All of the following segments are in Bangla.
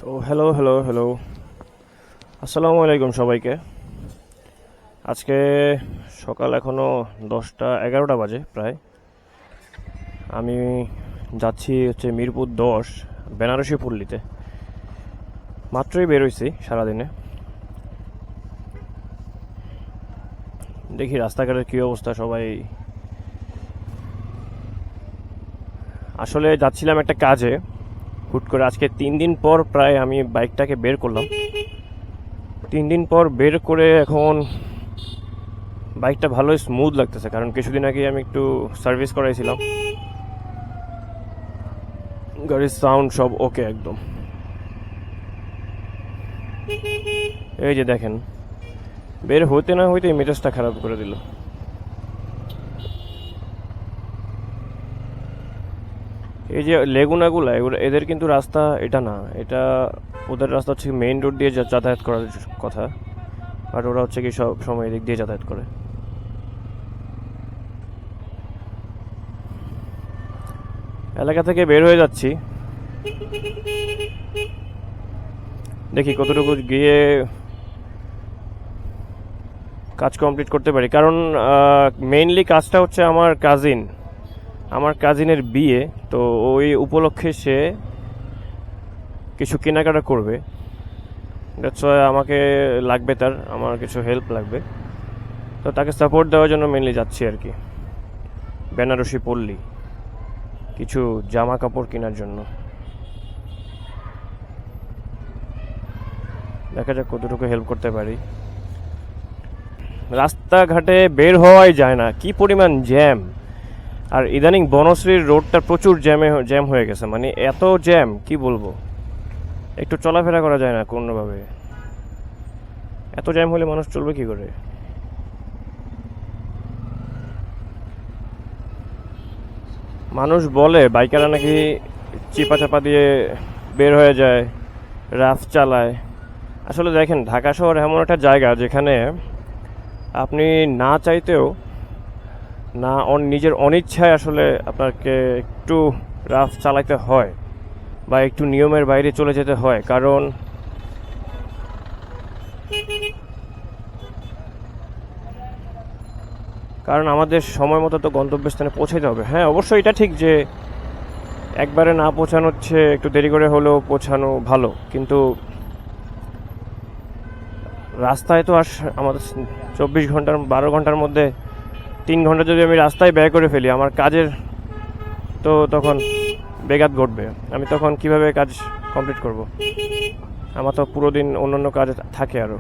তো হ্যালো হ্যালো হ্যালো, আসসালামু আলাইকুম সবাইকে। আজকে সকাল এখনও 10টা 11টা বাজে প্রায়। আমি যাচ্ছি হচ্ছে মিরপুর 10 বেনারসি পল্লীতে। মাত্রই বেরোইছি সারাদিনে। দেখি রাস্তাঘাটের কী অবস্থা। সবাই আসলে যাচ্ছিলাম একটা কাজে, হুট করে আজকে 3 দিন পর প্রায় আমি বাইকটাকে বের করলাম। 3 দিন পর বের করে এখন বাইকটা ভালোই স্মুথ লাগতেছে, কারণ কিছুদিন আগে আমি একটু সার্ভিস করাইছিলাম। গাড়ির সাউন্ড সব ওকে একদম। এই যে দেখেন, বের হইতে না হইতে মেজাজটা খারাপ করে দিল। এই যে লেগুনাগুলা, এদের কিন্তু রাস্তা এটা না, এটা ওদের রাস্তা হচ্ছে মেইন রোড দিয়ে যাতায়াত করার কথা, আর ওরা হচ্ছে কি সব সময় এদিক দিয়ে যাতায়াত করে। এলাকা থেকে বের হয়ে যাচ্ছি, দেখি কতটুকু গিয়ে কাজ কমপ্লিট করতে পারি। কারণ মেইনলি কাজটা হচ্ছে আমার কাজিনের বিয়ে, তো ওই উপলক্ষে সে কিছু কেনাকাটা করবে। দ্যাটস ওয়াই আমাকে লাগবে, আমার কিছু হেল্প লাগবে, তো তাকে সাপোর্ট দেওয়ার জন্য মেইনলি যাচ্ছি আর কি বেনারসি পল্লী, কিছু জামা কাপড় কেনার জন্য। দেখা যাক কতটুকু হেল্প করতে পারি। রাস্তাঘাটে বের হওয়াই যায় না, কি পরিমাণ জ্যাম। আর ইদানিং বনশ্রীর রোডটা প্রচুর জ্যাম হয়ে গেছে, মানে এত জ্যাম কি বলবো, একটু চলাফেরা করা যায় না কোনোভাবে। এত জ্যাম হলে মানুষ চলবে কি করে? মানুষ বলে বাইকাররা নাকি চিপা চাপা দিয়ে বের হয়ে যায়, রাফ চালায়। আসলে দেখেন, ঢাকা শহর এমন একটা জায়গা যেখানে আপনি না চাইতেও না নিজের অনিচ্ছায় আসলে আপনাকে একটু রাফ চালাইতে হয় বা একটু নিয়মের বাইরে চলে যেতে হয়। কারণ আমাদের সময় মতো তো গন্তব্যস্থানে পৌঁছাইতে হবে। হ্যাঁ, অবশ্যই এটা ঠিক যে একবারে না পৌঁছানোর চেয়ে একটু দেরি করে হলেও পৌঁছানো ভালো, কিন্তু রাস্তায় তো আর আমাদের 24 ঘন্টার 12 ঘন্টার মধ্যে 3 ঘন্টা যদি আমি রাস্তায় ব্যয় করে ফেলি, আমার কাজের তো তখন ব্যাঘাত ঘটবে। আমি তখন কিভাবে কাজ কমপ্লিট করব? আমার তো পুরো দিন অন্যান্য কাজ থাকে আরও।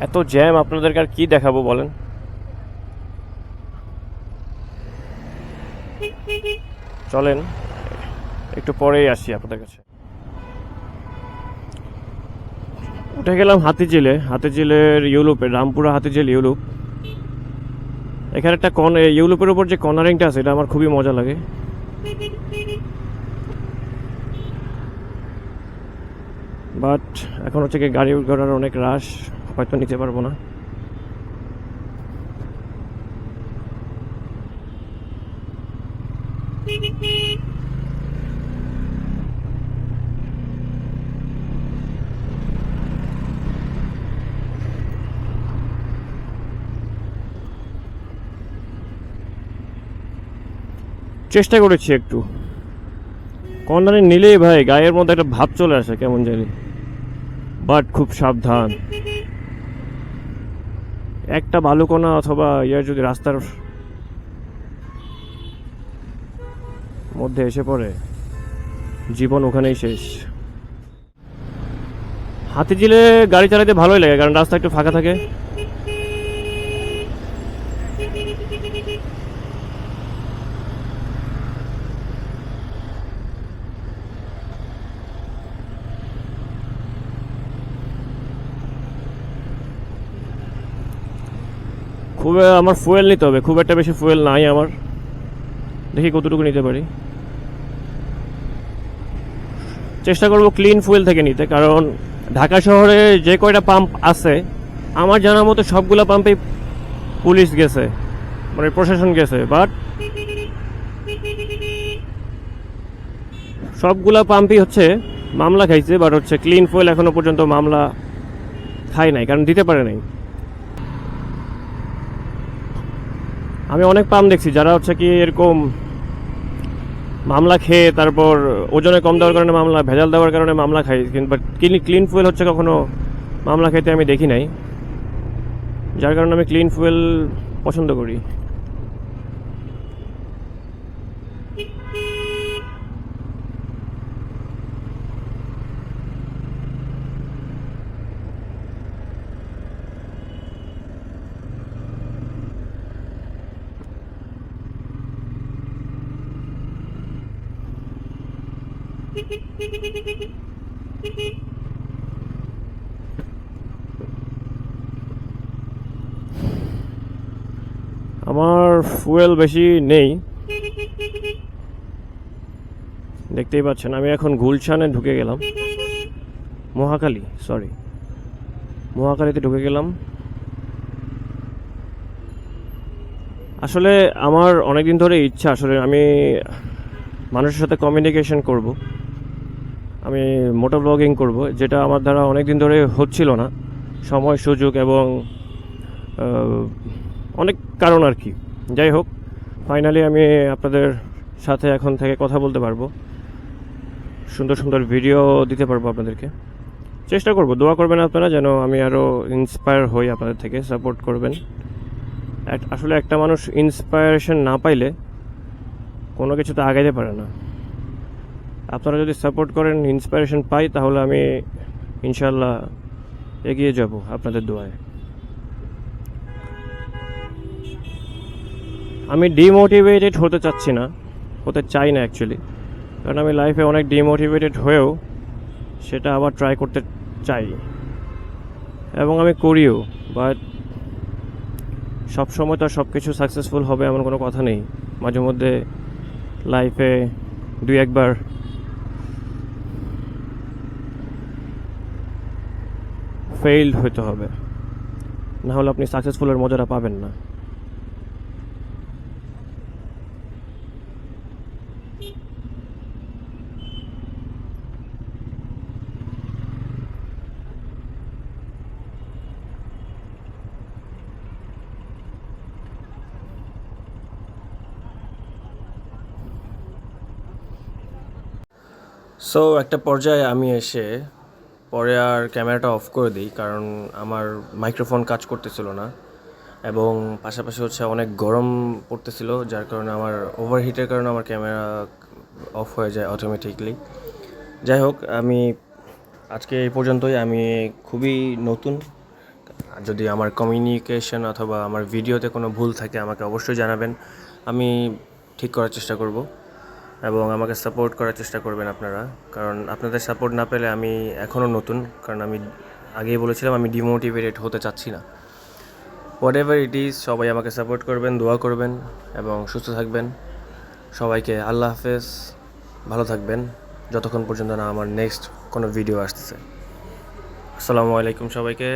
এত জ্যাম আপনাদেরকে আর কি দেখাবো বলেন। চলেন একটু পরেই আসি আপনাদের কাছে। উঠে গেলাম হাতিঝিলের ইউলুপে, রামপুরা হাতিঝিল ইউলুপ। এখানে একটা ইউলুপের উপর যে কর্নারিংটা আছে, এটা আমার খুবই মজা লাগে। বাট এখন হচ্ছে কি গাড়ি ঘোড়ার অনেক রাশ, হয়তো নিতে পারবো না। চেষ্টা করেছি একটু, কর্নারে নিলেই ভাই গায়ের মধ্যে একটা ভাব চলে আসে কেমন জানি। বাট খুব সাবধান, একটা বালুকণা অথবা ইয়ার যদি রাস্তার মধ্যে এসে পড়ে, জীবন ওখানেই শেষ। হাতিঝিলে গাড়ি চালাতে ভালোই লাগে, কারণ রাস্তা একটু ফাঁকা থাকে। আমার ফুয়েল নিতে হবে, খুব একটা বেশি ফুয়েল নাই আমার, দেখি কতটুকু নিতে পারি। চেষ্টা করব ক্লিন ফুয়েল থেকে নিতে, কারণ ঢাকা শহরে যে কয়টা পাম্প আছে আমার জানার মতো সবগুলা পাম্পেই পুলিশ গেছে, মানে প্রশাসন গেছে, বাট সবগুলা পাম্পই হচ্ছে মামলা খাইছে, বাট হচ্ছে ক্লিন ফুয়েল এখনো পর্যন্ত মামলা খায় নাই, কারণ দিতে পারে নাই। আমি অনেক পাম্প দেখছি যারা হচ্ছে কি এরকম মামলা খেয়ে তারপর ওজনে কম দেওয়ার কারণে মামলা, ভেজাল দেওয়ার কারণে মামলা খাই, কিন্তু ক্লিন ফুয়েল হচ্ছে কখনো মামলা খাইতে আমি দেখি নাই, যার কারণে আমি ক্লিন ফুয়েল পছন্দ করি। আমার ফুয়েল বেশি নেই, দেখতেই পাচ্ছেন। আমি এখন গুলশানে ঢুকে গেলাম, মহাখালীতে ঢুকে গেলাম। আসলে আমার অনেকদিন ধরে ইচ্ছা, আসলে আমি মানুষের সাথে কমিউনিকেশন করব, আমি মোটো ব্লগিং করব, যেটা আমার দ্বারা অনেকদিন ধরে হচ্ছিল না, সময় সুযোগ এবং অনেক কারণ আর কি। যাই হোক, ফাইনালি আমি আপনাদের সাথে এখন থেকে কথা বলতে পারবো, সুন্দর সুন্দর ভিডিও দিতে পারবো আপনাদেরকে। চেষ্টা করব, দোয়া করবেন আপনারা যেন আমি আরও ইন্সপায়ার হই আপনাদের থেকে, সাপোর্ট করবেন। আসলে একটা মানুষ ইন্সপায়ারেশন না পাইলে কোনো কিছুতে আগাইতে পারে না। আপনারা যদি সাপোর্ট করেন, ইন্সপায়ারেশন পাই, তাহলে আমি ইনশাল্লাহ এগিয়ে যাব আপনাদের দোয়ায়। আমি ডিমোটিভেটেড হতে চাচ্ছি না, হতে চাই না অ্যাকচুয়ালি, কারণ আমি লাইফে অনেক ডিমোটিভেটেড হয়েও সেটা আবার ট্রাই করতে চাই এবং আমি করিও, বাট সবসময় তো সব কিছু সাকসেসফুল হবে এমন কোনো কথা নেই। মাঝে মধ্যে লাইফে দুই একবার ফেইল্ড হতে হবে, না হলে আপনি সাকসেসফুলের মজাটা পাবেন না। সো একটা পর্যায়ে আমি এসে পরে আর ক্যামেরাটা অফ করে দিই, কারণ আমার মাইক্রোফোন কাজ করতেছিল না এবং পাশাপাশি হচ্ছে অনেক গরম পড়তেছিল, যার কারণে আমার ওভারহিটের কারণে আমার ক্যামেরা অফ হয়ে যায় অটোমেটিকলি। যাই হোক, আমি আজকে এই পর্যন্তই। আমি খুবই নতুন, যদি আমার কমিউনিকেশন অথবা আমার ভিডিওতে কোনো ভুল থাকে আমাকে অবশ্যই জানাবেন, আমি ঠিক করার চেষ্টা করব এবং আমাকে সাপোর্ট করার চেষ্টা করবেন আপনারা, কারণ আপনাদের সাপোর্ট না পেলে আমি এখনও নতুন, কারণ আমি আগেই বলেছিলাম আমি ডিমোটিভেটেড হতে চাচ্ছি না। হোয়াট এভার ইট ইজ, সবাই আমাকে সাপোর্ট করবেন, দোয়া করবেন এবং সুস্থ থাকবেন। সবাইকে আল্লাহ হাফেজ, ভালো থাকবেন যতক্ষণ পর্যন্ত না আমার নেক্সট কোনো ভিডিও আসতেছে। আসসালামু আলাইকুম সবাইকে।